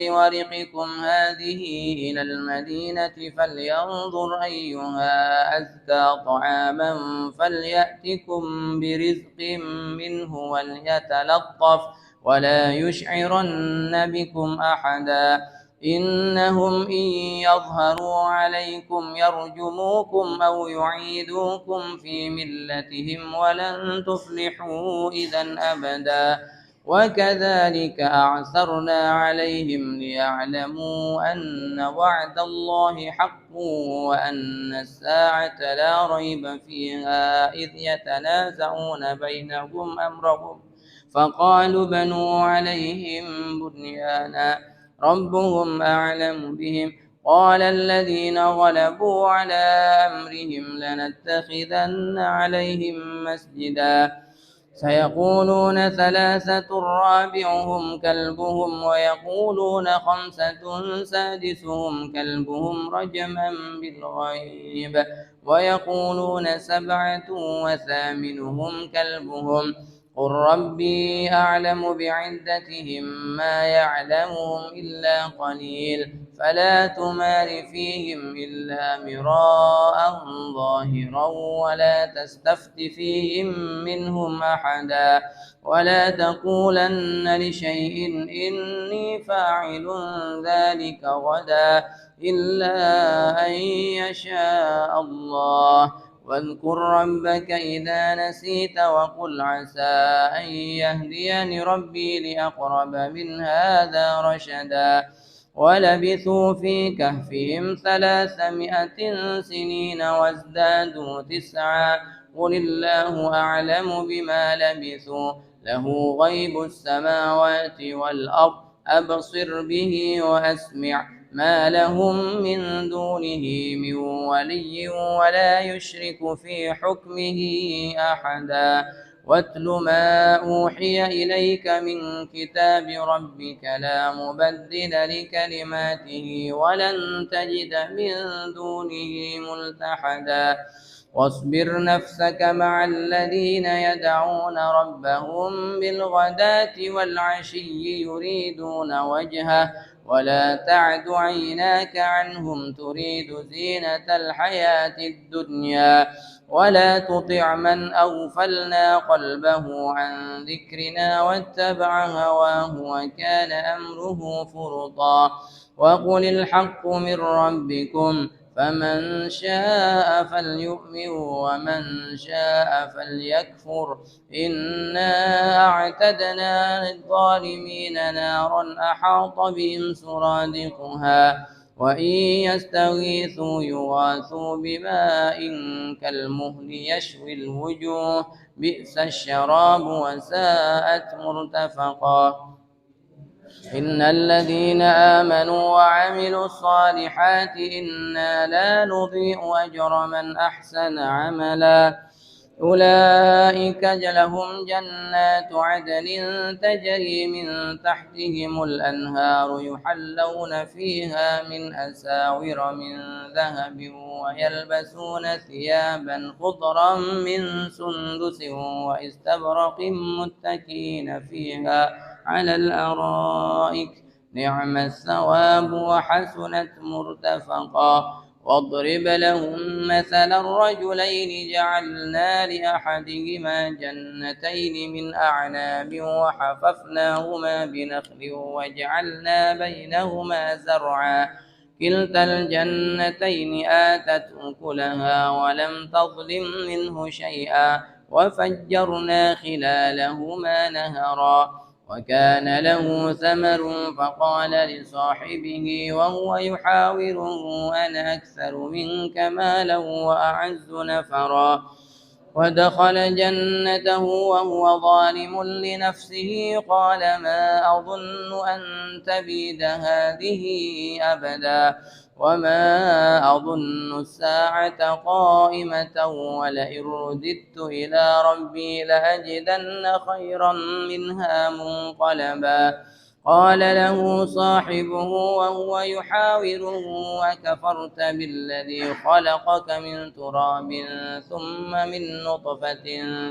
بورقكم هذه إلى المدينة فلينظر أيها أزكى طعاما فليأتكم برزق منه وليتلطف ولا يشعرن بكم أحدا إنهم إن يظهروا عليكم يرجموكم أو يعيدوكم في ملتهم ولن تفلحوا إذا أبدا وكذلك أعثرنا عليهم ليعلموا أن وعد الله حق وأن الساعة لا ريب فيها إذ يتنازعون بينهم أمرهم فقالوا بنوا عليهم بنيانا ربهم أعلم بهم قال الذين غلبوا على أمرهم لنتخذن عليهم مسجدا سيقولون ثلاثة رابعهم كلبهم ويقولون خمسة سادسهم كلبهم رجما بالغيب ويقولون سبعة وثامنهم كلبهم قل ربي أعلم بعدتهم ما يعلمهم إلا قليل فلا تمار فيهم إلا مراء ظاهرا ولا تستفت فيهم منهم أحدا ولا تقولن لشيء إني فاعل ذلك غدا إلا أن يشاء الله واذكر ربك إذا نسيت وقل عسى أن يهديني ربي لأقرب من هذا رشدا ولبثوا في كهفهم 300 سنين وازدادوا 9 قل الله أعلم بما لبثوا له غيب السماوات والأرض أبصر به وأسمع ما لهم من دونه من ولي ولا يشرك في حكمه أحدا واتل ما أوحي إليك من كتاب ربك لا مبدل لكلماته ولن تجد من دونه ملتحدا واصبر نفسك مع الذين يدعون ربهم بالغداة والعشي يريدون وجهه ولا تعد عيناك عنهم تريد زينة الحياة الدنيا ولا تطع من أغفلنا قلبه عن ذكرنا واتبع هواه وكان أمره فرطا وقل الحق من ربكم فمن شاء فليؤمن ومن شاء فليكفر إنا أعتدنا للظالمين نارا أحاط بهم سرادقها وإن يستغيثوا يغاثوا بماء كالمهل يشوي الوجوه بئس الشراب وساءت مرتفقا إن الذين آمنوا وعملوا الصالحات إنا لا نضيع أجر من أحسن عملا أولئك لهم جنات عدن تجري من تحتهم الأنهار يحلون فيها من أساور من ذهب ويلبسون ثيابا خضرا من سندس واستبرق متكئين فيها على الأرائك نعم الثواب وحسنت مرتفقا واضرب لهم مثل الرجلين جعلنا لأحدهما جنتين من أعناب وحففناهما بنخل وجعلنا بينهما زرعا كلتا الجنتين آتت أكلها ولم تظلم منه شيئا وفجرنا خلالهما نهرا وكان له ثمر فقال لصاحبه وهو يحاوره أنا أكثر منك مالا وأعز نفرا ودخل جنته وهو ظالم لنفسه قال ما أظن أن تبيد هذه أبدا وما أظن الساعة قائمة ولئن رددت إلى ربي لأجدن خيرا منها منقلبا قال له صاحبه وهو يحاوره وكفرت بالذي خلقك من تراب ثم من نطفة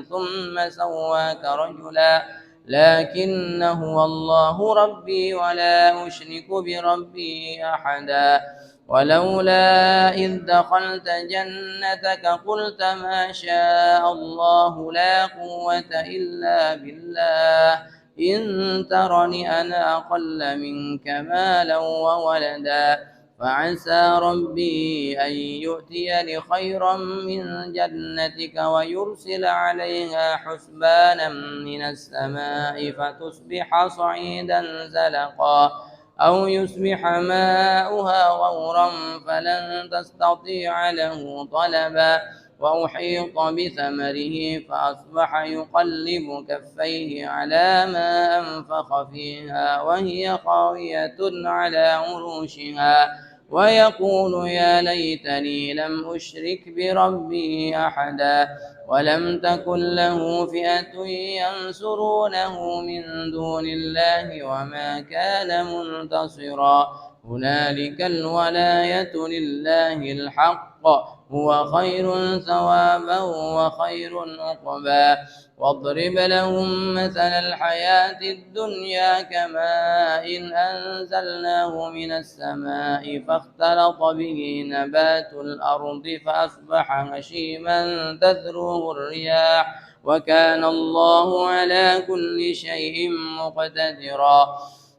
ثم سواك رجلا لكن هو الله ربي ولا أشرك بربي أحدا ولولا إذ دخلت جنتك قلت ما شاء الله لا قوة إلا بالله إن ترني أنا أقل منك مالا وولدا فعسى ربي أن يؤتيني خيرا من جنتك ويرسل عليها حسبانا من السماء فتصبح صعيدا زلقا أو يصبح ماؤها غورا فلن تستطيع له طلبا وأحيط بثمره فأصبح يقلب كفيه على ما أنفق فيها وهي خاوية على عروشها ويقول يا ليتني لم أشرك بربي أحدا ولم تكن له فئة ينصرونه من دون الله وما كان منتصرا هنالك الولاية لله الحق هو خير ثوابا وخير عقبا واضرب لهم مثل الحياة الدنيا كماء إن أنزلناه من السماء فاختلط به نبات الأرض فأصبح هشيما تذروه الرياح وكان الله على كل شيء مقتدرا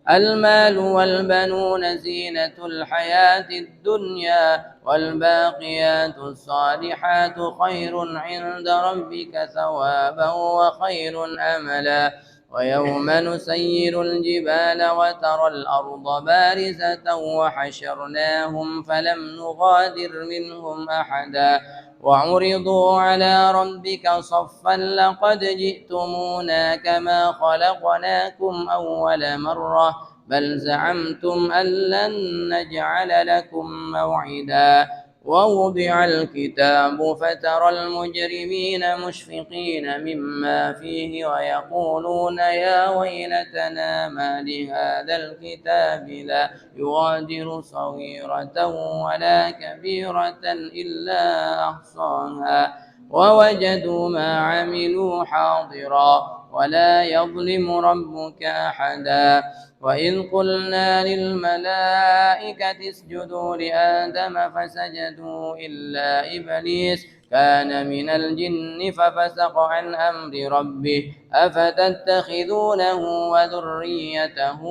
المال والبنون زينة الحياة الدنيا والباقيات الصالحات خير عند ربك ثوابا وخير أملا ويوم نسير الجبال وترى الأرض بارزة وحشرناهم فلم نغادر منهم أحدا وعرضوا على ربك صفا لقد جئتمونا كما خلقناكم أول مرة بل زعمتم أن لن نجعل لكم موعدا ووضع الكتاب فترى المجرمين مشفقين مما فيه ويقولون يا ويلتنا ما لهذا الكتاب لا يغادر صغيرة ولا كبيرة إلا أحصاها ووجدوا ما عملوا حاضرا ولا يظلم ربك أحدا وإذ قلنا للملائكة اسجدوا لآدم فسجدوا إلا إبليس كان من الجن ففسق عن أمر ربه أفتتخذونه وذريته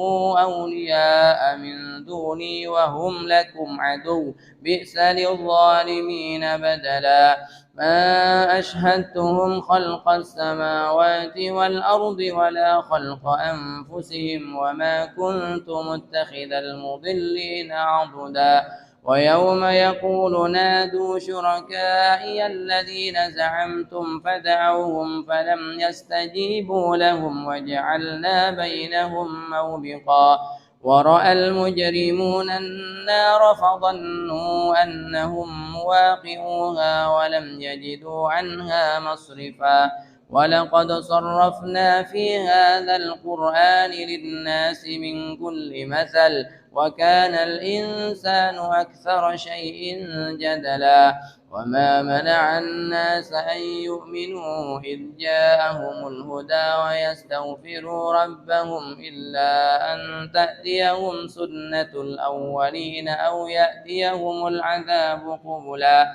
أولياء من دوني وهم لكم عدو بئس للظالمين بدلا ما أشهدتهم خلق السماوات والأرض ولا خلق أنفسهم وما كنت متخذ المضلين عضدا ويوم يقول نادوا شركائي الذين زعمتم فدعوهم فلم يستجيبوا لهم وجعلنا بينهم موبقا ورأى المجرمون النار فظنوا أنهم مواقعوها ولم يجدوا عنها مصرفا ولقد صرفنا في هذا القرآن للناس من كل مثل وكان الإنسان أكثر شيء جدلا وما منع الناس أن يؤمنوا إذ جاءهم الهدى ويستغفروا ربهم إلا أن تأتيهم سنة الأولين أو يأتيهم العذاب قبلا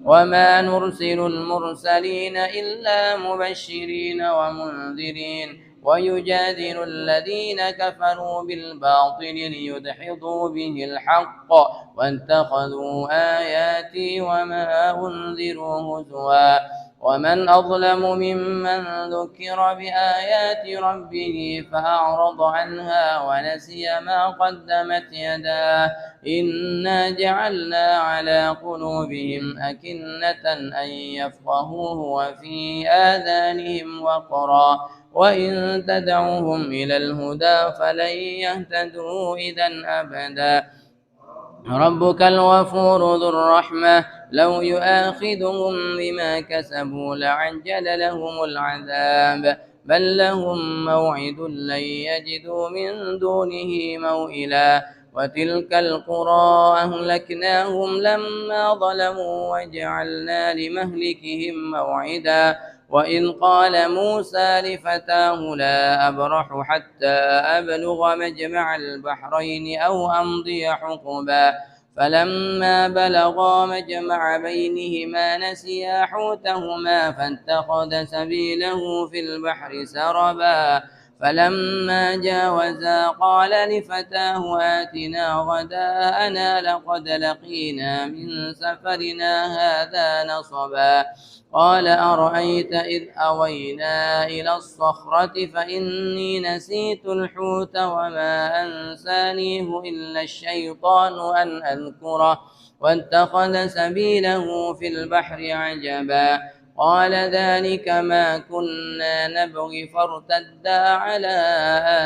وما نرسل المرسلين إلا مبشرين ومنذرين ويجادل الذين كفروا بالباطل ليدحضوا به الحق واتخذوا آياتي وما أنذروا هزوا ومن أظلم ممن ذكر بآيات ربه فأعرض عنها ونسي ما قدمت يداه إنا جعلنا على قلوبهم أكنة أن يفقهوه وفي آذانهم وقرا وإن تدعوهم إلى الهدى فلن يهتدوا إذا أبدا ربك الغفور ذو الرحمة لو يؤاخذهم بما كسبوا لعجل لهم العذاب بل لهم موعد لن يجدوا من دونه موئلا وتلك القرى أهلكناهم لما ظلموا وجعلنا لمهلكهم موعدا وإذ قال موسى لفتاه لا أبرح حتى أبلغ مجمع البحرين أو أمضي حقبا فلما بلغا مجمع بينهما نسيا حوتهما فاتخذ سبيله في البحر سربا فلما جاوزا قال لفتاه آتنا غداءنا لقد لقينا من سفرنا هذا نصبا قال أرأيت إذ أوينا إلى الصخرة فإني نسيت الحوت وما أنسانيه إلا الشيطان أن أذكره واتخذ سبيله في البحر عجبا قال ذلك ما كنا نبغي فارتدا على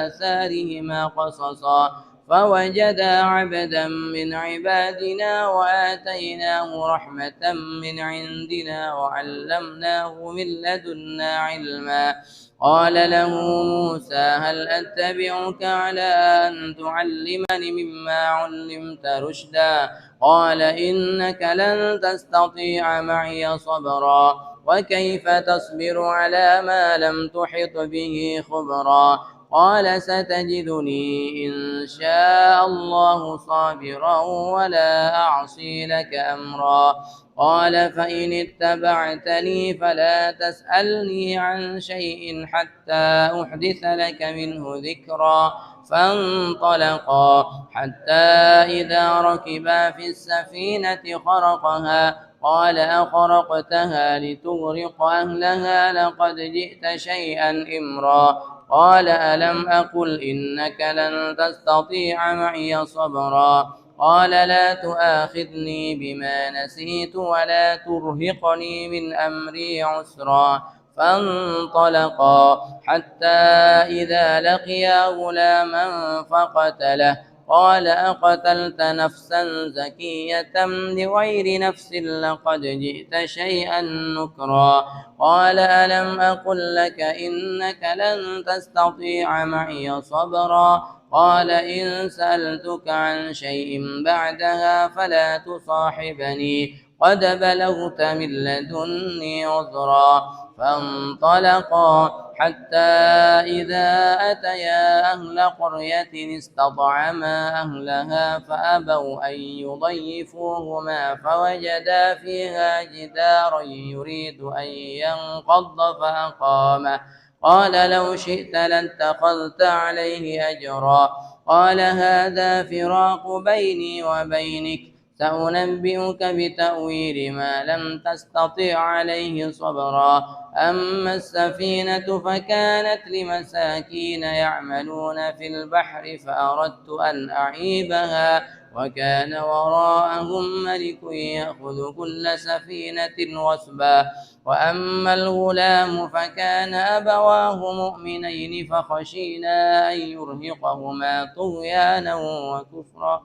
آثارهما قصصا فوجدا عبدا من عبادنا وآتيناه رحمة من عندنا وعلمناه من لدنا علما قال له موسى هل أتبعك على أن تعلمني مما علمت رشدا قال إنك لن تستطيع معي صبرا وكيف تصبر على ما لم تحط به خبرا قال ستجدني إن شاء الله صابرا ولا أعصي لك أمرا قال فإن اتبعتني فلا تسألني عن شيء حتى أحدث لك منه ذكرا فانطلقا حتى إذا ركبا في السفينة خرقها قال أخرقتها لتغرق أهلها لقد جئت شيئا إمرا قال ألم أقل إنك لن تستطيع معي صبرا قال لا تؤاخذني بما نسيت ولا ترهقني من أمري عسرا فانطلقا حتى إذا لقيا غلاما فقتله قال أقتلت نفسا زكية بغير نفس لقد جئت شيئا نكرا قال ألم أقل لك إنك لن تستطيع معي صبرا قال إن سألتك عن شيء بعدها فلا تصاحبني قد بلغت من لدني عذرا فانطلقا حتى إذا أتيا أهل قرية استطعما أهلها فأبوا أن يضيفوهما فوجدا فيها جدارا يريد أن ينقض فأقامه قال لو شئت لاتخذت عليه أجرا قال هذا فراق بيني وبينك سأنبئك بتأويل ما لم تستطع عليه صبرا أما السفينة فكانت لمساكين يعملون في البحر فأردت أن أعيبها وكان وراءهم ملك يأخذ كل سفينة غصبا وأما الغلام فكان أبواه مؤمنين فخشينا أن يرهقهما طغيانا وكفرا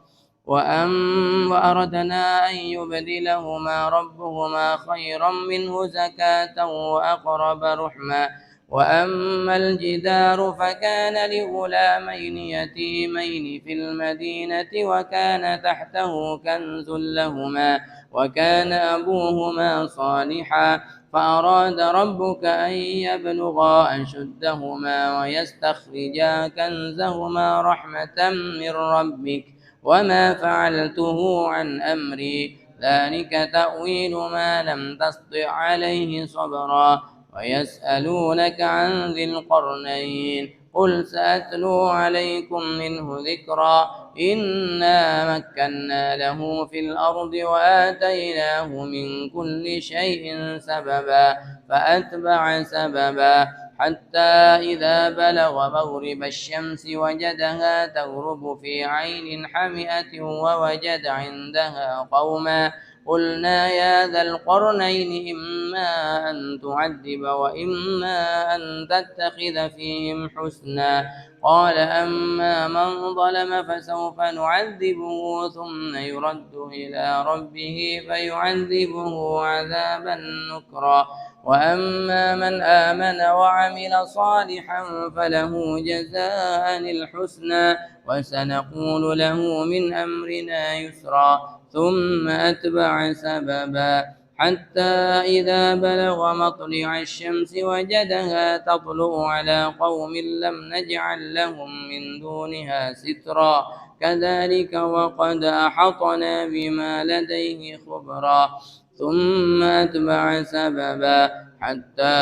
وأردنا أن يبدلهما ربهما خيرا منه زكاة وأقرب رحما وأما الجدار فكان لغلامين يتيمين في المدينة وكان تحته كنز لهما وكان أبوهما صالحا فأراد ربك أن يبلغا أشدهما ويستخرجا كنزهما رحمة من ربك وما فعلته عن أمري ذلك تأويل ما لم تسطع عليه صبرا ويسألونك عن ذي القرنين قل سأتلو عليكم منه ذكرا إنا مكنا له في الأرض وآتيناه من كل شيء سببا فأتبع سببا حتى إذا بلغ مغرب الشمس وجدها تغرب في عين حمئة ووجد عندها قوما قلنا يا ذا القرنين إما أن تعذب وإما أن تتخذ فيهم حسنا قال أما من ظلم فسوف نعذبه ثم يرد إلى ربه فيعذبه عذابا نكرا وأما من آمن وعمل صالحا فله جزاء الحسنى وسنقول له من أمرنا يسرا ثم أتبع سببا حتى إذا بلغ مطلع الشمس وجدها تطلع على قوم لم نجعل لهم من دونها سترا كذلك وقد أحطنا بما لديه خبرا ثم أتبع سببا حتى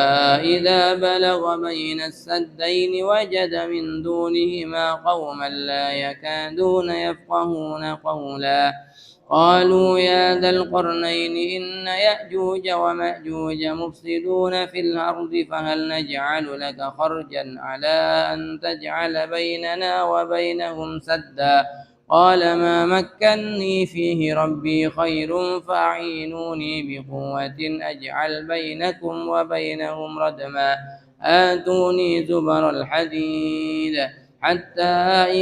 إذا بلغ بين السدين وجد من دونهما قوما لا يكادون يفقهون قولا قالوا يا ذا القرنين إن يأجوج ومأجوج مفسدون في الأرض فهل نجعل لك خرجا على أن تجعل بيننا وبينهم سدا قال ما مكني فيه ربي خير فأعينوني بقوة أجعل بينكم وبينهم ردما آتوني زبر الحديد حتى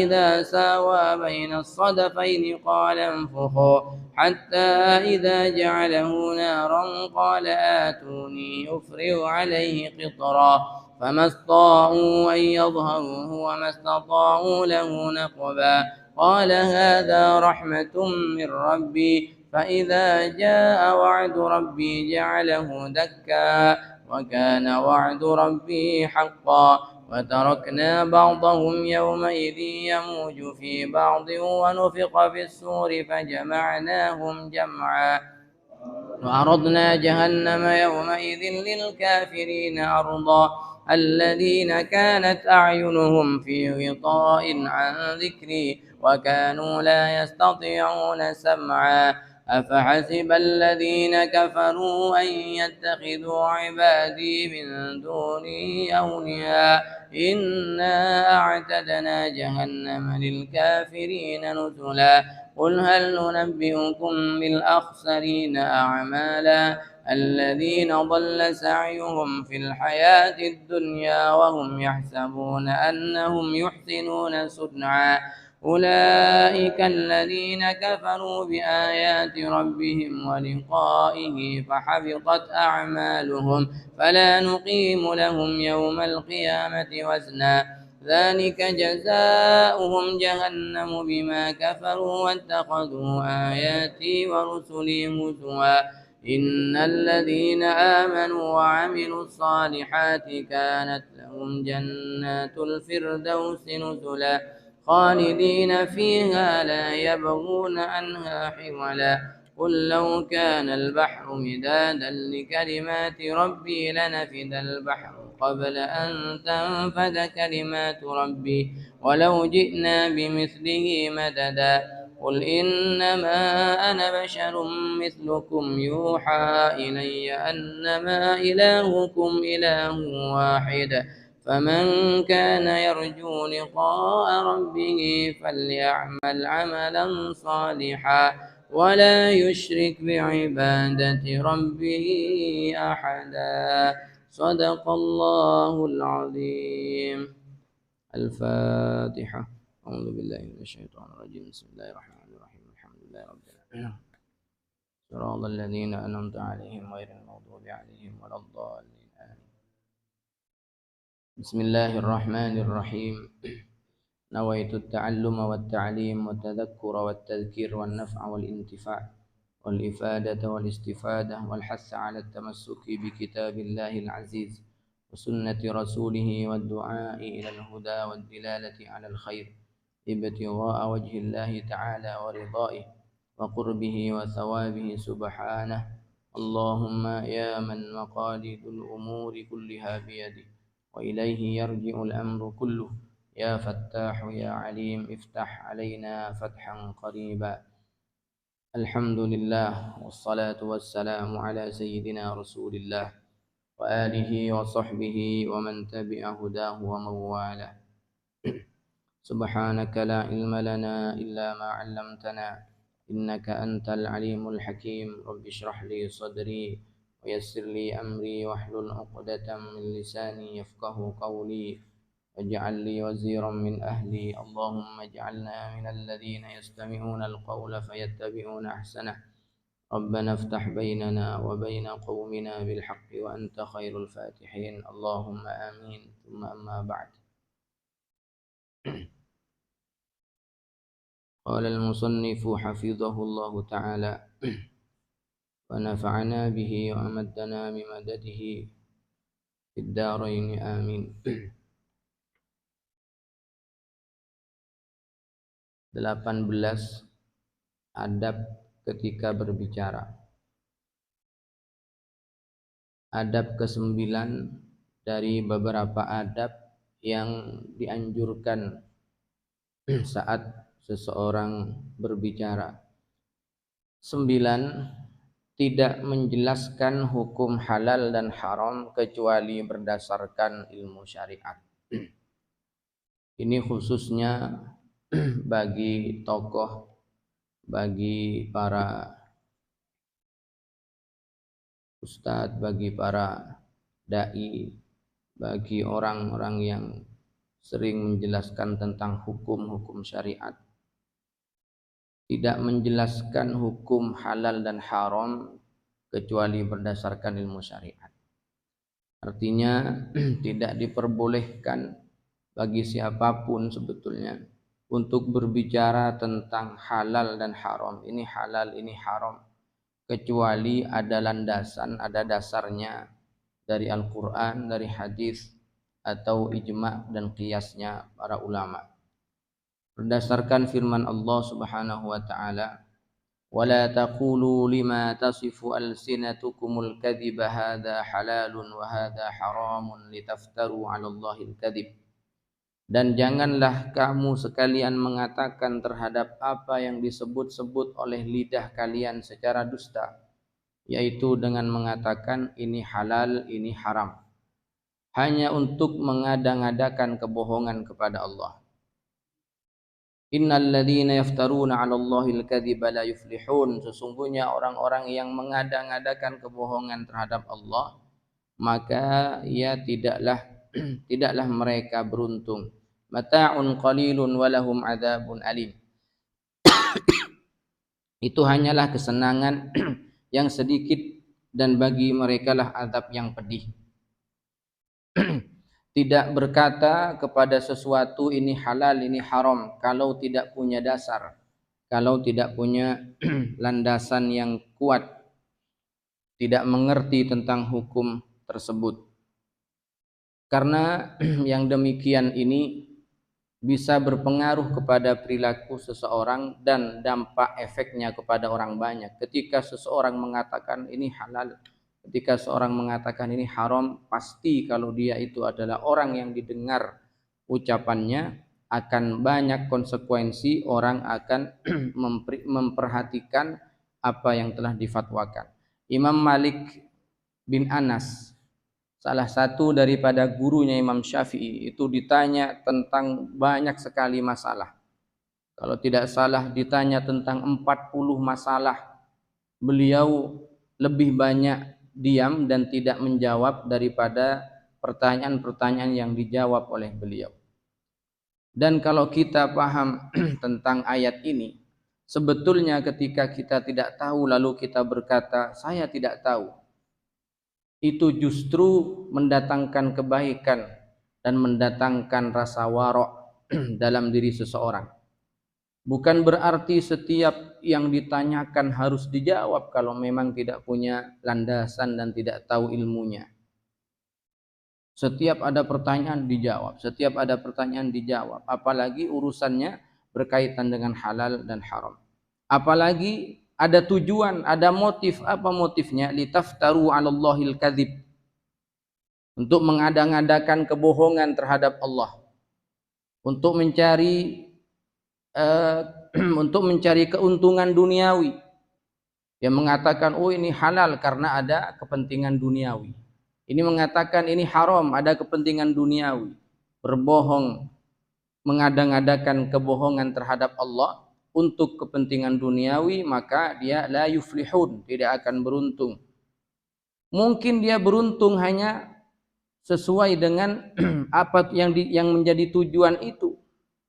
إذا ساوى بين الصدفين قال انفخوا حتى إذا جعله نارا قال آتوني أفرغ عليه قطرا فما استطاعوا أن يظهروه وما استطاعوا له نقبا قال هذا رحمة من ربي فإذا جاء وعد ربي جعله دكا وكان وعد ربي حقا وتركنا بعضهم يومئذ يموج في بعض ونفخ في الصور فجمعناهم جمعا وعرضنا جهنم يومئذ للكافرين عرضا الذين كانت أعينهم في غطاء عن ذكري وكانوا لا يستطيعون سمعا أفحسب الذين كفروا أن يتخذوا عبادي من دوني أولياء إنا أعتدنا جهنم للكافرين نزلا قل هل ننبئكم بالأخسرين أعمالا الذين ضل سعيهم في الحياة الدنيا وهم يحسبون أنهم يحسنون صنعا أولئك الذين كفروا بآيات ربهم ولقائه فحبطت أعمالهم فلا نقيم لهم يوم القيامة وزنا ذلك جزاؤهم جهنم بما كفروا واتخذوا آياتي ورسلي هزوا إن الذين آمنوا وعملوا الصالحات كانت لهم جنات الفردوس نزلا خالدين فيها لا يبغون عنها حولا قل لو كان البحر مدادا لكلمات ربي لنفد البحر قبل أن تنفد كلمات ربي ولو جئنا بمثله مددا قل إنما أنا بشر مثلكم يوحى إلي أنما إلهكم إله واحد فمن كان يرجو لقاء ربه فليعمل عملا صالحا ولا يشرك بعبادة ربه أحدا صدق الله العظيم الفاتحة أعوذ بالله من الشيطان الرجيم بسم الله الرحمن الرحيم الحمد لله رب العالمين صراط الذين أنعمت عليهم غير المغضوب عليهم ولا الضالين آمين بسم الله الرحمن الرحيم نويت التعلم والتعليم والتذكر والتذكير والنفع والانتفاع والإفادة والاستفادة والحث على التمسك بكتاب الله العزيز وسنة رسوله والدعاء إلى الهدى والدلالة على الخير ابتغاء وجه الله تعالى ورضائه وقربه وثوابه سبحانه اللهم يا من مقاليد الأمور كلها بيده وإليه يرجع الأمر كله يا فتاح يا عليم افتح علينا فتحا قريبا الحمد لله والصلاة والسلام على سيدنا رسول الله وآله وصحبه ومن تبع هداه ومن والاه سبحانك لا علم لنا إلا ما علمتنا إنك أنت العليم الحكيم رب اشرح لي صدري ويسر لي أمري واحلل عقدة من لساني يفقه قولي واجعل لي وزيرا من أهلي اللهم اجعلنا من الذين يستمعون القول فيتبعون أحسنه ربنا افتح بيننا وبين قومنا بالحق وأنت خير الفاتحين اللهم آمين ثم أما بعد قال المصنف حفظه الله تعالى ونفعنا به وأمدنا بمدده في الدارين آمين. 18 adab ketika berbicara. Adab ke-9 dari beberapa adab yang dianjurkan saat seseorang berbicara. 9, tidak menjelaskan hukum halal dan haram kecuali berdasarkan ilmu syariat. Ini khususnya bagi tokoh, bagi para ustadz, bagi para dai, bagi orang-orang yang sering menjelaskan tentang hukum-hukum syariat. Tidak menjelaskan hukum halal dan haram kecuali berdasarkan ilmu syariat. Artinya tidak diperbolehkan bagi siapapun sebetulnya untuk berbicara tentang halal dan haram. Ini halal, ini haram, kecuali ada landasan, ada dasarnya dari Al-Quran, dari hadis, atau ijma' dan qiyasnya para ulama. Berdasarkan firman Allah Subhanahu wa taala, "Wala taqulu lima tasifu alsinatukumul kadhiba hadza halalun wa hadza haramun litaftaru 'alallahi al-kadhib." Dan janganlah kamu sekalian mengatakan terhadap apa yang disebut-sebut oleh lidah kalian secara dusta, yaitu dengan mengatakan ini halal, ini haram, hanya untuk mengada-ngadakan kebohongan kepada Allah. Innal ladzina yaftaruna 'alallahi al-kadhiba la yuflihun. Sesungguhnya orang-orang yang mengada-ngadakan kebohongan terhadap Allah, maka ya tidaklah mereka beruntung. Mata'un qalilun walahum 'adzabun alim. Itu hanyalah kesenangan yang sedikit dan bagi mereka lah azab yang pedih. Tidak berkata kepada sesuatu ini halal, ini haram kalau tidak punya dasar, kalau tidak punya landasan yang kuat, tidak mengerti tentang hukum tersebut. Karena yang demikian ini bisa berpengaruh kepada perilaku seseorang dan dampak efeknya kepada orang banyak. Ketika seseorang mengatakan ini halal, ketika seorang mengatakan ini haram, pasti kalau dia itu adalah orang yang didengar ucapannya akan banyak konsekuensi, orang akan memperhatikan apa yang telah difatwakan. Imam Malik bin Anas, salah satu daripada gurunya Imam Syafi'i, itu ditanya tentang banyak sekali masalah. Kalau tidak salah ditanya tentang 40 masalah. Beliau lebih banyak diam dan tidak menjawab daripada pertanyaan-pertanyaan yang dijawab oleh beliau. Dan kalau kita paham tentang ayat ini, sebetulnya ketika kita tidak tahu lalu kita berkata saya tidak tahu, itu justru mendatangkan kebaikan dan mendatangkan rasa warok dalam diri seseorang. Bukan berarti setiap yang ditanyakan harus dijawab kalau memang tidak punya landasan dan tidak tahu ilmunya. Setiap ada pertanyaan dijawab, setiap ada pertanyaan dijawab, apalagi urusannya berkaitan dengan halal dan haram. Apalagi ada tujuan, ada motif. Apa motifnya? Litaftaru 'alallahil kadzib. Untuk mengada-ngadakan kebohongan terhadap Allah. Untuk mencari keuntungan duniawi. Yang mengatakan oh ini halal karena ada kepentingan duniawi. Ini mengatakan ini haram, ada kepentingan duniawi. Berbohong, mengada-ngadakan kebohongan terhadap Allah untuk kepentingan duniawi, maka dia la yuflihun, tidak akan beruntung. Mungkin dia beruntung hanya sesuai dengan apa yang menjadi tujuan itu,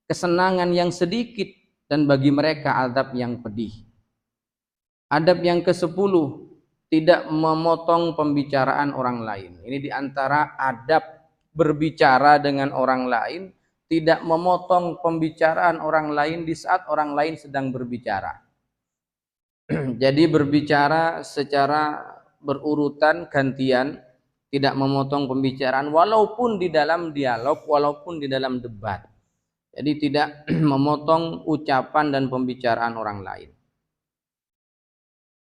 kesenangan yang sedikit, dan bagi mereka azab yang pedih. Adab yang ke-10, tidak memotong pembicaraan orang lain. Ini diantara adab berbicara dengan orang lain, tidak memotong pembicaraan orang lain di saat orang lain sedang berbicara. Jadi berbicara secara berurutan gantian, tidak memotong pembicaraan walaupun di dalam dialog, walaupun di dalam debat. Jadi tidak memotong ucapan dan pembicaraan orang lain.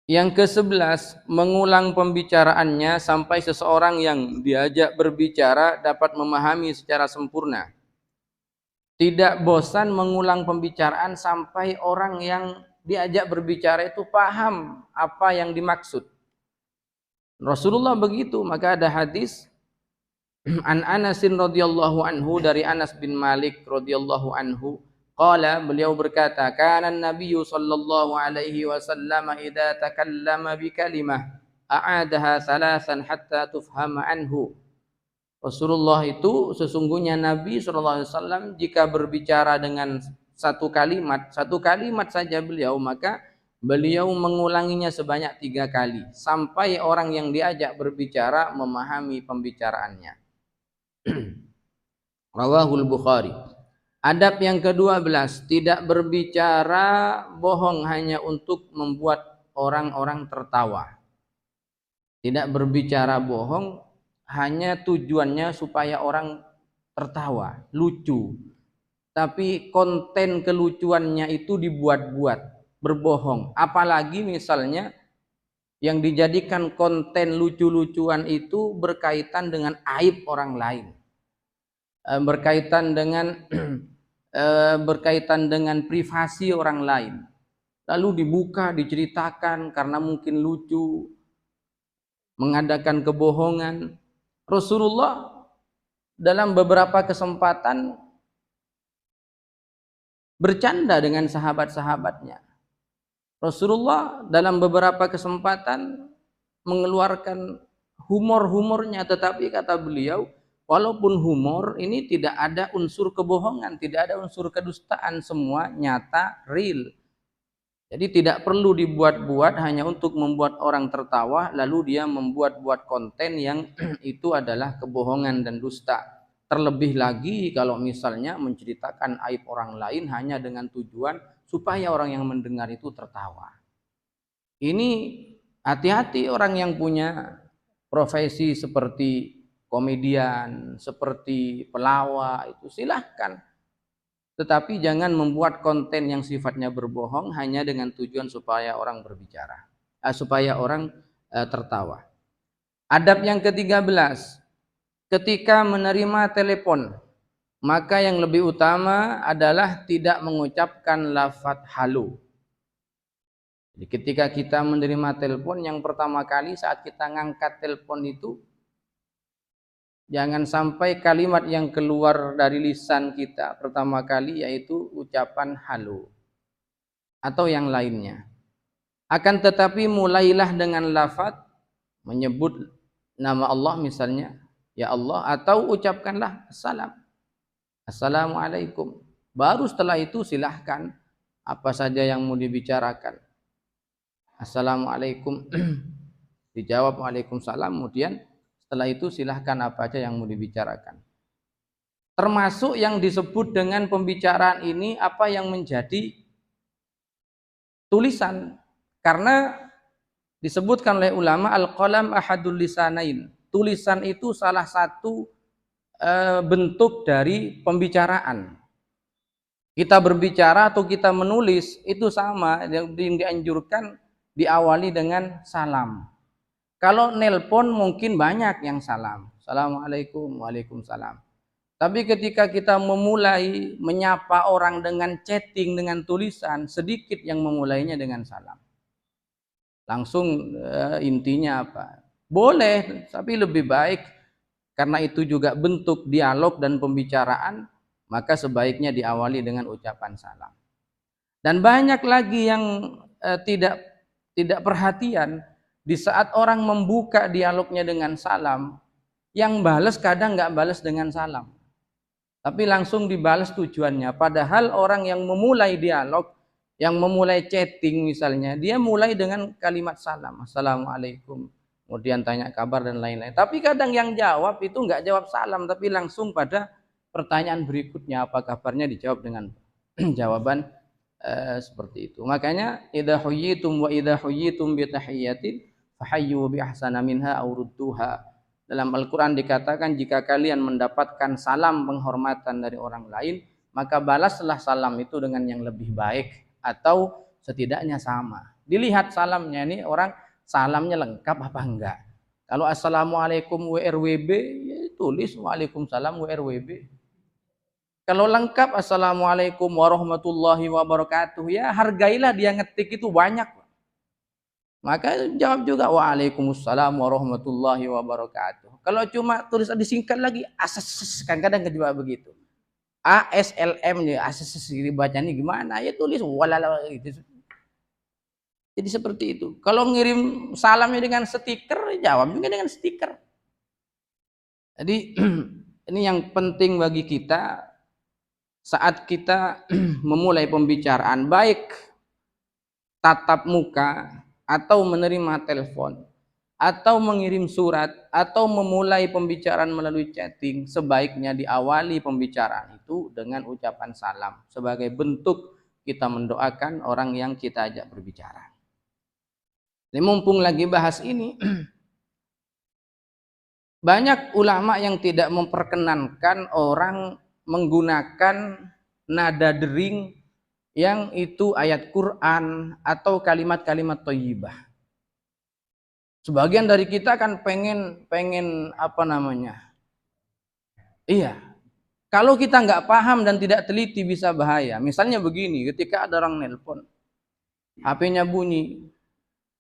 Yang ke-11, mengulang pembicaraannya sampai seseorang yang diajak berbicara dapat memahami secara sempurna. Tidak bosan mengulang pembicaraan sampai orang yang diajak berbicara itu paham apa yang dimaksud. Rasulullah begitu, maka ada hadis an Anasin radhiyallahu anhu, dari Anas bin Malik radhiyallahu anhu, qala, beliau berkata, kana an-nabiyyu sallallahu alaihi wasallam idza takallama bi kalimah a'adaha thalathan hatta tufhama anhu. Rasulullah itu sesungguhnya Nabi sallallahu alaihi wasallam jika berbicara dengan satu kalimat saja beliau, maka beliau mengulanginya sebanyak 3 kali sampai orang yang diajak berbicara memahami pembicaraannya. Rawahul Bukhari. Adab yang ke-12, tidak berbicara bohong hanya untuk membuat orang-orang tertawa. Tidak berbicara bohong hanya tujuannya supaya orang tertawa, lucu. Tapi konten kelucuannya itu dibuat-buat, berbohong. Apalagi misalnya yang dijadikan konten lucu-lucuan itu berkaitan dengan aib orang lain, berkaitan dengan privasi orang lain, lalu dibuka, diceritakan karena mungkin lucu, mengadakan kebohongan. Rasulullah dalam beberapa kesempatan bercanda dengan sahabat-sahabatnya. Rasulullah dalam beberapa kesempatan mengeluarkan humor-humornya, tetapi kata beliau, walaupun humor ini tidak ada unsur kebohongan, tidak ada unsur kedustaan, semua nyata, real. Jadi tidak perlu dibuat-buat hanya untuk membuat orang tertawa, lalu dia membuat-buat konten yang itu adalah kebohongan dan dusta. Terlebih lagi kalau misalnya menceritakan aib orang lain hanya dengan tujuan supaya orang yang mendengar itu tertawa. Ini hati-hati orang yang punya profesi seperti komedian, seperti pelawak, itu silahkan. Tetapi jangan membuat konten yang sifatnya berbohong hanya dengan tujuan supaya orang berbicara, supaya orang tertawa. Adab yang ke-13, ketika menerima telepon, maka yang lebih utama adalah tidak mengucapkan lafaz halu. Jadi ketika kita menerima telepon, yang pertama kali saat kita ngangkat telepon itu, jangan sampai kalimat yang keluar dari lisan kita pertama kali yaitu ucapan halu atau yang lainnya. Akan tetapi mulailah dengan lafaz menyebut nama Allah misalnya, ya Allah, atau ucapkanlah assalam, assalamualaikum. Baru setelah itu silahkan apa saja yang mau dibicarakan. Assalamualaikum, dijawab waalaikumsalam, kemudian setelah itu silahkan apa aja yang mau dibicarakan. Termasuk yang disebut dengan pembicaraan ini apa yang menjadi tulisan. Karena disebutkan oleh ulama al-qalam ahadul lisanain. Tulisan itu salah satu bentuk dari pembicaraan. Kita berbicara atau kita menulis itu sama, yang dianjurkan diawali dengan salam. Kalau nelpon mungkin banyak yang salam. Assalamualaikum, waalaikumsalam. Tapi ketika kita memulai menyapa orang dengan chatting, dengan tulisan, sedikit yang memulainya dengan salam. Langsung intinya apa? Boleh, tapi lebih baik karena itu juga bentuk dialog dan pembicaraan, maka sebaiknya diawali dengan ucapan salam. Dan banyak lagi yang tidak perhatian. Di saat orang membuka dialognya dengan salam, yang balas kadang nggak balas dengan salam, tapi langsung dibalas tujuannya. Padahal orang yang memulai dialog, yang memulai chatting misalnya, dia mulai dengan kalimat salam, assalamualaikum, kemudian tanya kabar dan lain-lain. Tapi kadang yang jawab itu nggak jawab salam, tapi langsung pada pertanyaan berikutnya, apa kabarnya, dijawab dengan jawaban Seperti itu. Makanya idza huyyitum wa idza huyyitum bi tahiyyatin fahayyu bi ahsana minha aw rudduha. Dalam Al-Qur'an dikatakan jika kalian mendapatkan salam penghormatan dari orang lain, maka balaslah salam itu dengan yang lebih baik atau setidaknya sama. Dilihat salamnya ini orang salamnya lengkap apa enggak. Kalau assalamualaikum WRWB ya tulis waalaikumsalam WRWB. Kalau lengkap assalamualaikum warahmatullahi wabarakatuh, ya hargailah dia ngetik itu banyak. Maka jawab juga waalaikumsalam warahmatullahi wabarakatuh. Kalau cuma tulis disingkat lagi ASSS, kan kadang juga begitu. ASLM ya ASSS dibacanya gimana? Ya tulis walala gitu. Jadi seperti itu. Kalau ngirim salamnya dengan stiker, jawab juga dengan stiker. Jadi ini yang penting bagi kita. Saat kita memulai pembicaraan, baik tatap muka atau menerima telepon atau mengirim surat atau memulai pembicaraan melalui chatting, sebaiknya diawali pembicaraan itu dengan ucapan salam sebagai bentuk kita mendoakan orang yang kita ajak berbicara. Ini mumpung lagi bahas ini, banyak ulama yang tidak memperkenankan orang menggunakan nada dering yang itu ayat Quran atau kalimat-kalimat thayyibah. Sebagian dari kita kan pengen apa namanya? Iya. Kalau kita nggak paham dan tidak teliti bisa bahaya. Misalnya begini, ketika ada orang nelpon, HP-nya bunyi,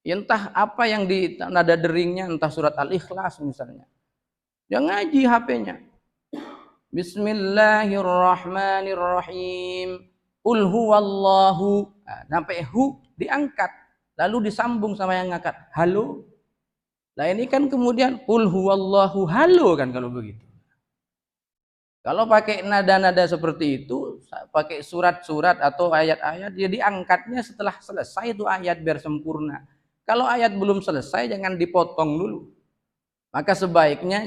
entah apa yang di nada deringnya, entah surat Al-Ikhlas misalnya. Dia ngaji HP-nya. Bismillahirrahmanirrahim. Qul huwallahu. Sampai hu diangkat, lalu disambung sama yang ngangkat. Halo. Nah ini kan kemudian qul huwallahu halo kan kalau begitu. Kalau pakai nada-nada seperti itu, pakai surat-surat atau ayat-ayat, dia diangkatnya setelah selesai itu ayat biar sempurna. Kalau ayat belum selesai jangan dipotong dulu. Maka sebaiknya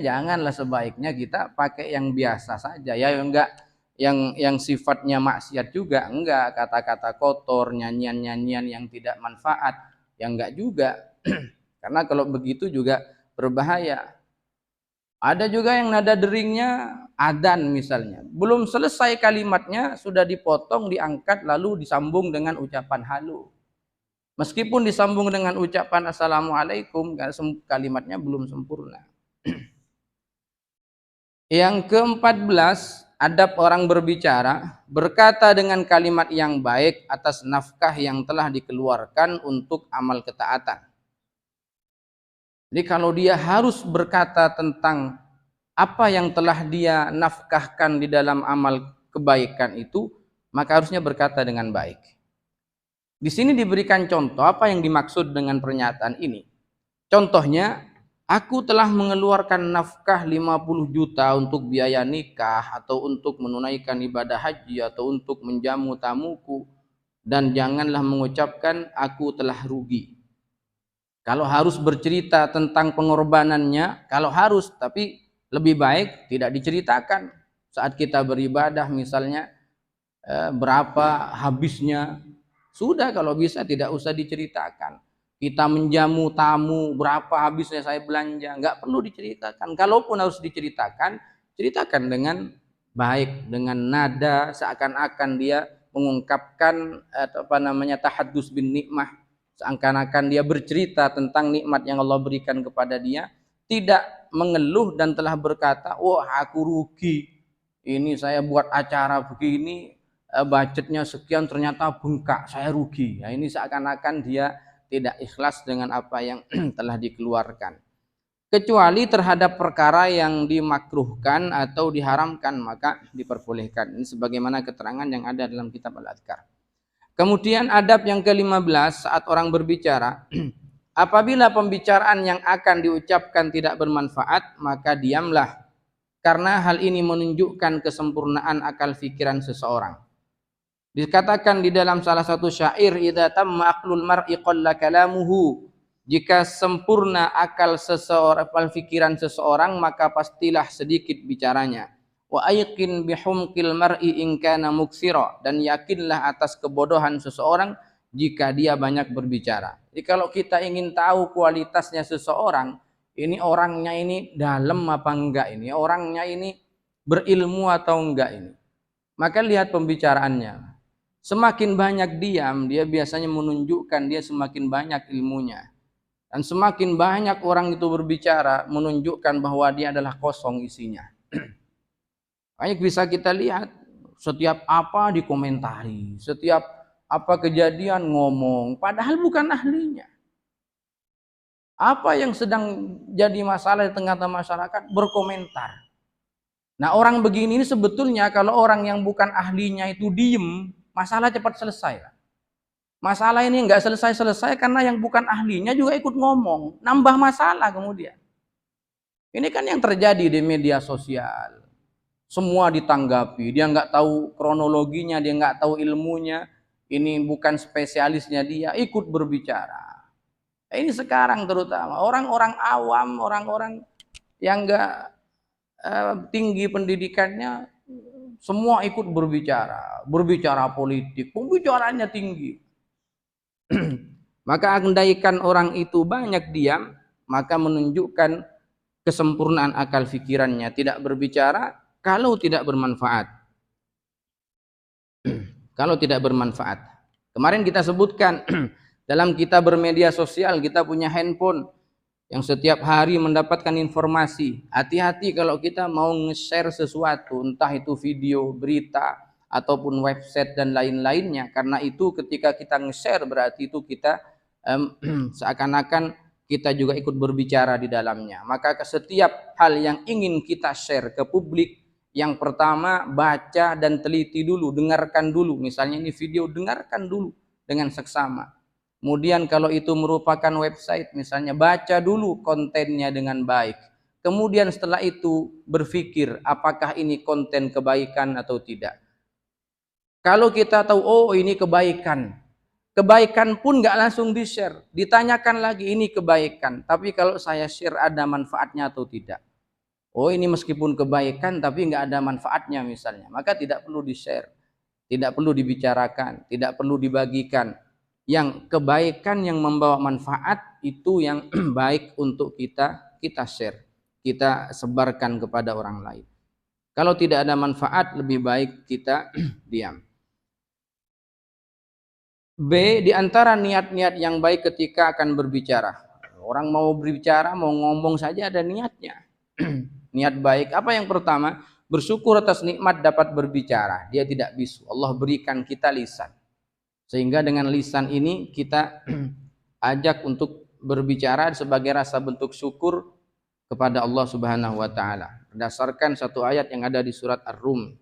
kita pakai yang biasa saja ya, enggak yang sifatnya maksiat juga, enggak kata-kata kotor, nyanyian-nyanyian yang tidak manfaat, yang enggak juga. Karena kalau begitu juga berbahaya. Ada juga yang nada deringnya adzan misalnya, belum selesai kalimatnya sudah dipotong, diangkat lalu disambung dengan ucapan halo. Meskipun disambung dengan ucapan assalamualaikum, kalimatnya belum sempurna. Yang ke-14, adab orang berbicara, berkata dengan kalimat yang baik atas nafkah yang telah dikeluarkan untuk amal ketaatan. Jadi kalau dia harus berkata tentang apa yang telah dia nafkahkan di dalam amal kebaikan itu, maka harusnya berkata dengan baik. Di sini diberikan contoh apa yang dimaksud dengan pernyataan ini. Contohnya, aku telah mengeluarkan nafkah 50 juta untuk biaya nikah atau untuk menunaikan ibadah haji atau untuk menjamu tamuku, dan janganlah mengucapkan aku telah rugi. Kalau harus bercerita tentang pengorbanannya, kalau harus, tapi lebih baik tidak diceritakan. Saat kita beribadah misalnya, berapa habisnya, sudah kalau bisa tidak usah diceritakan. Kita menjamu tamu, berapa habisnya saya belanja, nggak perlu diceritakan. Kalaupun harus diceritakan, ceritakan dengan baik, dengan nada seakan-akan dia mengungkapkan tahaddus bin nikmah, seakan-akan dia bercerita tentang nikmat yang Allah berikan kepada dia, tidak mengeluh dan telah berkata, wah aku rugi, ini saya buat acara begini, budgetnya sekian ternyata bengkak, saya rugi. Nah, ini seakan-akan dia tidak ikhlas dengan apa yang telah dikeluarkan. Kecuali terhadap perkara yang dimakruhkan atau diharamkan, maka diperbolehkan. Ini sebagaimana keterangan yang ada dalam kitab Al-Adhkar. Kemudian adab yang ke-15 saat orang berbicara, apabila pembicaraan yang akan diucapkan tidak bermanfaat, maka diamlah. Karena hal ini menunjukkan kesempurnaan akal fikiran seseorang. Dikatakan di dalam salah satu syair, idza tamma aqlul mar'i qalla kalamuhu. Jika sempurna akal seseorang, akal fikiran seseorang, maka pastilah sedikit bicaranya. Wa ayqin bihumqil mar'i in kana muktsira, dan yakinlah atas kebodohan seseorang jika dia banyak berbicara. Jadi kalau kita ingin tahu kualitasnya seseorang, ini orangnya ini dalam apa enggak, ini orangnya ini berilmu atau enggak ini, maka lihat pembicaraannya. Semakin banyak diam, dia biasanya menunjukkan dia semakin banyak ilmunya. Dan semakin banyak orang itu berbicara, menunjukkan bahwa dia adalah kosong isinya. Banyak bisa kita lihat, setiap apa dikomentari, setiap apa kejadian ngomong, padahal bukan ahlinya. Apa yang sedang jadi masalah di tengah-tengah masyarakat, berkomentar. Nah, orang begini ini sebetulnya kalau orang yang bukan ahlinya itu diem, masalah cepat selesai. Masalah ini nggak selesai-selesai karena yang bukan ahlinya juga ikut ngomong, nambah masalah kemudian. Ini kan yang terjadi di media sosial. Semua ditanggapi, dia nggak tahu kronologinya, dia nggak tahu ilmunya, ini bukan spesialisnya dia, ikut berbicara. Ini sekarang terutama orang-orang awam, orang-orang yang nggak tinggi pendidikannya, semua ikut berbicara, berbicara politik, pembicaraannya tinggi. Maka andaikan orang itu banyak diam, maka menunjukkan kesempurnaan akal fikirannya, tidak berbicara kalau tidak bermanfaat. Kalau tidak bermanfaat. Kemarin kita sebutkan dalam kita bermedia sosial, kita punya handphone yang setiap hari mendapatkan informasi. Hati-hati kalau kita mau nge-share sesuatu, entah itu video, berita, ataupun website dan lain-lainnya. Karena itu ketika kita nge-share berarti itu kita seakan-akan kita juga ikut berbicara di dalamnya. Maka setiap hal yang ingin kita share ke publik, yang pertama baca dan teliti dulu, dengarkan dulu. Misalnya ini video, dengarkan dulu dengan seksama. Kemudian kalau itu merupakan website misalnya, baca dulu kontennya dengan baik. Kemudian setelah itu berpikir apakah ini konten kebaikan atau tidak. Kalau kita tahu, oh ini kebaikan, kebaikan pun nggak langsung di-share, ditanyakan lagi ini kebaikan, tapi kalau saya share ada manfaatnya atau tidak. Oh ini meskipun kebaikan tapi nggak ada manfaatnya misalnya, maka tidak perlu di-share, tidak perlu dibicarakan, tidak perlu dibagikan. Yang kebaikan yang membawa manfaat itu yang baik untuk kita share, kita sebarkan kepada orang lain. Kalau tidak ada manfaat, lebih baik kita diam. B, di antara niat-niat yang baik ketika akan berbicara. Orang mau berbicara, mau ngomong saja ada niatnya. Niat baik. Apa yang pertama? Bersyukur atas nikmat dapat berbicara. Dia tidak bisu. Allah berikan kita lisan. Sehingga dengan lisan ini kita ajak untuk berbicara sebagai rasa bentuk syukur kepada Allah Subhanahu wa taala. Berdasarkan satu ayat yang ada di surat Ar-Rum.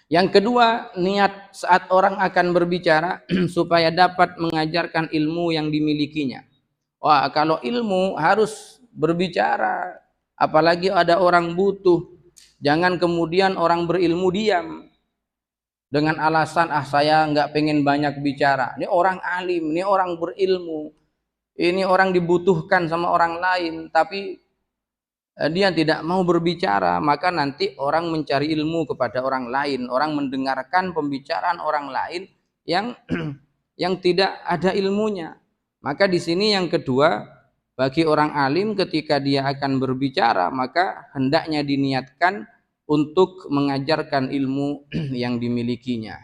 Yang kedua, niat saat orang akan berbicara supaya dapat mengajarkan ilmu yang dimilikinya. Wah, kalau ilmu harus berbicara, apalagi ada orang butuh. Jangan kemudian orang berilmu diam dengan alasan saya nggak pengen banyak bicara. Ini orang alim, ini orang berilmu, ini orang dibutuhkan sama orang lain, tapi dia tidak mau berbicara, maka nanti orang mencari ilmu kepada orang lain, orang mendengarkan pembicaraan orang lain yang yang tidak ada ilmunya. Maka di sini yang kedua, bagi orang alim ketika dia akan berbicara, maka hendaknya diniatkan untuk mengajarkan ilmu yang dimilikinya.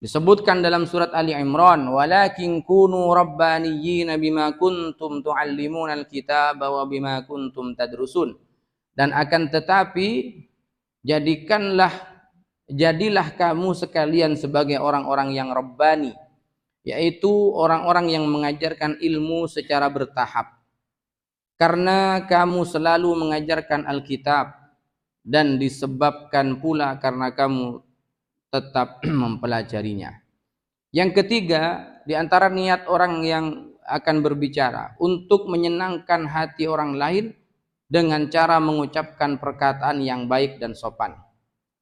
Disebutkan dalam surat Ali Imran, walakin kunu rabbaniyyina bima kuntum tuallimuna alkitaba wa bima kuntum tadrusun. Dan akan tetapi jadilah kamu sekalian sebagai orang-orang yang rabbani, yaitu orang-orang yang mengajarkan ilmu secara bertahap. Karena kamu selalu mengajarkan Alkitab, dan disebabkan pula karena kamu tetap mempelajarinya. Yang ketiga, di antara niat orang yang akan berbicara untuk menyenangkan hati orang lain dengan cara mengucapkan perkataan yang baik dan sopan.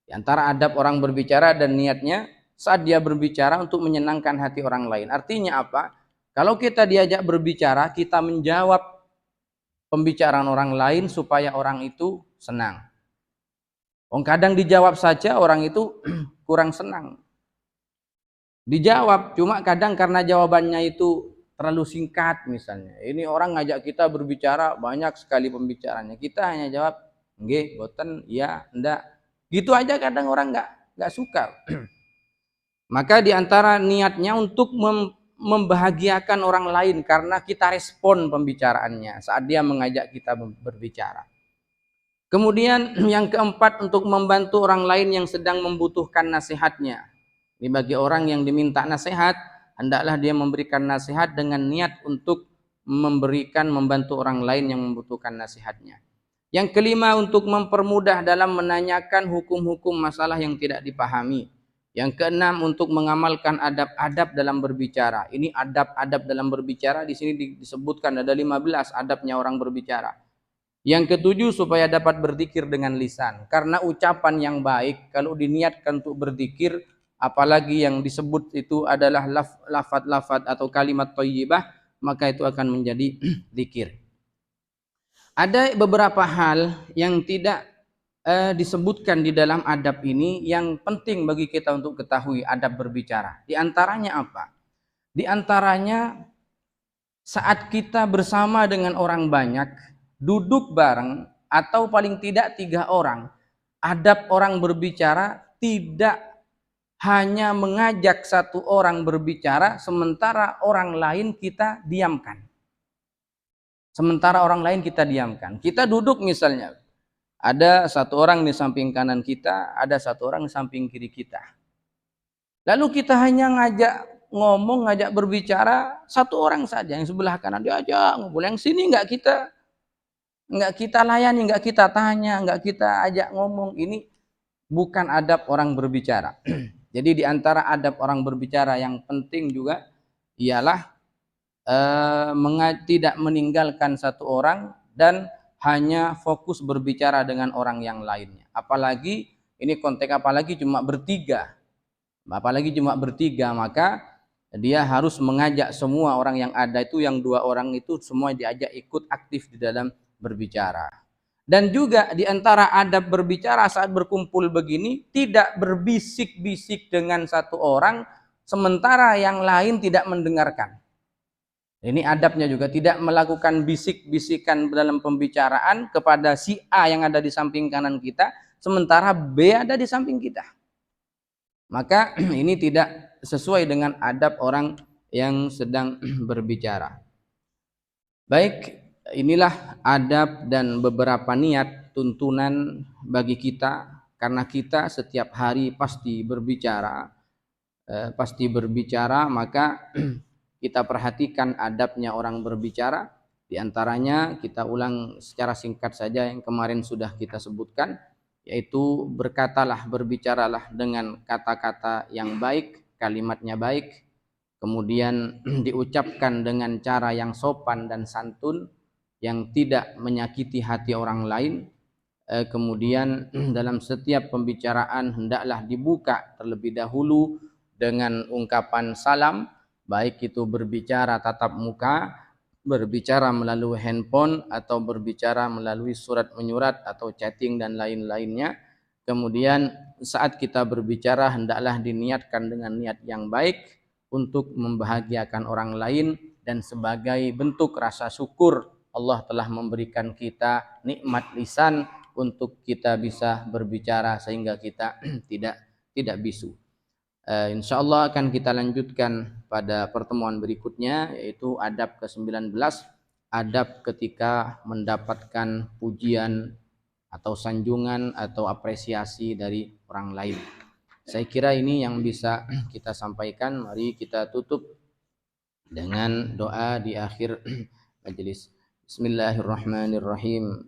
Di antara adab orang berbicara dan niatnya saat dia berbicara untuk menyenangkan hati orang lain. Artinya apa? Kalau kita diajak berbicara, kita menjawab pembicaraan orang lain supaya orang itu senang. Kadang dijawab saja orang itu kurang senang. Dijawab, cuma kadang karena jawabannya itu terlalu singkat misalnya. Ini orang ngajak kita berbicara, banyak sekali pembicaranya. Kita hanya jawab, nggih, boten, iya, ndak. Gitu aja kadang orang nggak suka. Maka diantara niatnya untuk membahagiakan orang lain karena kita respon pembicaraannya saat dia mengajak kita berbicara. Kemudian yang keempat, untuk membantu orang lain yang sedang membutuhkan nasihatnya. Ini bagi orang yang diminta nasihat, hendaklah dia memberikan nasihat dengan niat untuk membantu orang lain yang membutuhkan nasihatnya. Yang kelima, untuk mempermudah dalam menanyakan hukum-hukum masalah yang tidak dipahami. Yang keenam, untuk mengamalkan adab-adab dalam berbicara. Ini adab-adab dalam berbicara di sini disebutkan ada 15 adabnya orang berbicara. Yang ketujuh, supaya dapat berzikir dengan lisan. Karena ucapan yang baik kalau diniatkan untuk berzikir, apalagi yang disebut itu adalah lafaz-lafaz atau kalimat thayyibah, maka itu akan menjadi zikir. Ada beberapa hal yang tidak disebutkan di dalam adab ini yang penting bagi kita untuk ketahui adab berbicara. Di antaranya apa? Di antaranya saat kita bersama dengan orang banyak, duduk bareng atau paling tidak 3 orang, adab orang berbicara tidak hanya mengajak satu orang berbicara sementara orang lain kita diamkan. Kita duduk misalnya, ada satu orang di samping kanan kita, ada satu orang di samping kiri kita. Lalu kita hanya ngajak berbicara satu orang saja, yang sebelah kanan diajak ngobrol, yang sini nggak kita layani, nggak kita tanya, nggak kita ajak ngomong. Ini bukan adab orang berbicara. Jadi di antara adab orang berbicara yang penting juga ialah tidak meninggalkan satu orang dan hanya fokus berbicara dengan orang yang lainnya. Apalagi ini konteks cuma bertiga, maka dia harus mengajak semua orang yang ada itu, yang 2 orang itu semua diajak ikut aktif di dalam berbicara. Dan juga di antara adab berbicara saat berkumpul begini, tidak berbisik-bisik dengan satu orang sementara yang lain tidak mendengarkan. Ini adabnya juga, tidak melakukan bisik-bisikan dalam pembicaraan kepada si A yang ada di samping kanan kita sementara B ada di samping kita. Maka ini tidak sesuai dengan adab orang yang sedang berbicara. Baik, inilah adab dan beberapa niat tuntunan bagi kita, karena kita setiap hari pasti berbicara, maka kita perhatikan adabnya orang berbicara. Di antaranya kita ulang secara singkat saja yang kemarin sudah kita sebutkan, yaitu berbicaralah dengan kata-kata yang baik, kalimatnya baik, kemudian diucapkan dengan cara yang sopan dan santun, yang tidak menyakiti hati orang lain. Kemudian dalam setiap pembicaraan hendaklah dibuka terlebih dahulu dengan ungkapan salam, baik itu berbicara tatap muka, berbicara melalui handphone, atau berbicara melalui surat menyurat atau chatting dan lain-lainnya. Kemudian saat kita berbicara hendaklah diniatkan dengan niat yang baik untuk membahagiakan orang lain dan sebagai bentuk rasa syukur Allah telah memberikan kita nikmat lisan untuk kita bisa berbicara sehingga kita tidak bisu. Insyaallah akan kita lanjutkan pada pertemuan berikutnya, yaitu adab ke-19, adab ketika mendapatkan pujian atau sanjungan atau apresiasi dari orang lain. Saya kira ini yang bisa kita sampaikan. Mari kita tutup dengan doa di akhir majelis. Bismillahirrahmanirrahim.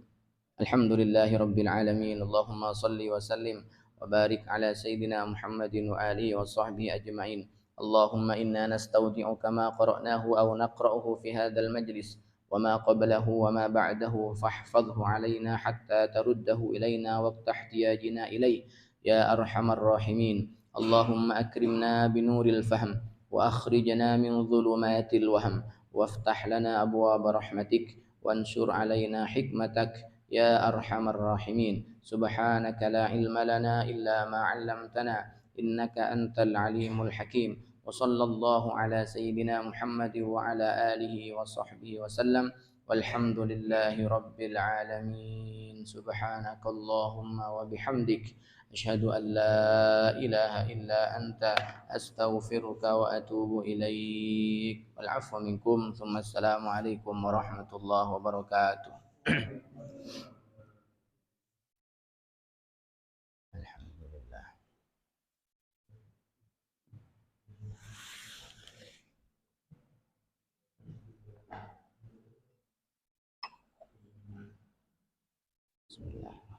Alhamdulillahirabbil alamin. Allahumma shalli wa sallim wa barik ala sayyidina Muhammadin wa alihi wa sahbihi ajma'in. Allahumma inna nastawdi'uka ma qara'nahu aw naqra'uhu fi hadzal majlis wa ma qablahu wa ma ba'dahu fahfadhhu alaina hatta taruddahu ilaina waqta ihtiyajina ilayhi ya arhamar rahimin. Allahumma akrimna binuril fahm wa akhrijna min dhulumatil wahm waftah lana abwaab rahmatik wanshur alaina hikmatak يا أرحم الراحمين. سبحانك لا علم لنا إلا ما علمتنا إنك أنت العليم الحكيم. وصلى الله على سيدنا محمد وعلى آله وصحبه وسلم والحمد لله رب العالمين. سبحانك اللهم وبحمدك أشهد أن لا إله إلا أنت أستغفرك وأتوب إليك. والعفو منكم. ثم السلام عليكم ورحمة الله وبركاته. الحمد لله. بسم الله.